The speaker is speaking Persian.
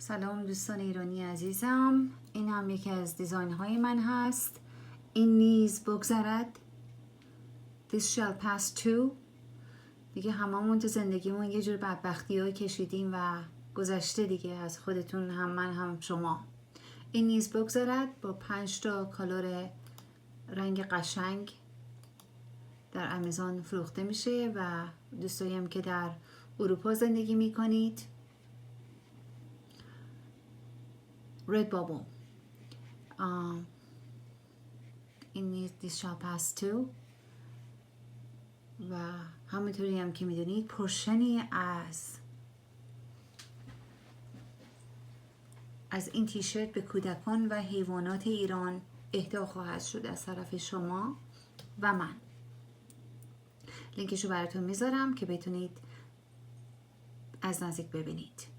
سلام دوستان ایرانی عزیزم، این هم یکی از دیزاین های من هست. این نیز بگذرد. This shall pass too. دیگه هممون تو زندگیمون یه جور بدبختی های کشیدیم و گذشته دیگه، از خودتون هم من هم شما. این نیز بگذرد با 5 تا کالر رنگ قشنگ در آمازون فروخته میشه و دوستایی هم که در اروپا زندگی میکنید Redbubble. این نیز This shall pass too. و همونطوری هم که میدونید پرشنی از این تیشرت به کودکان و حیوانات ایران اهدا خواهد شد از طرف شما و من. لینکشو براتون میذارم که بتونید از نزدیک ببینید.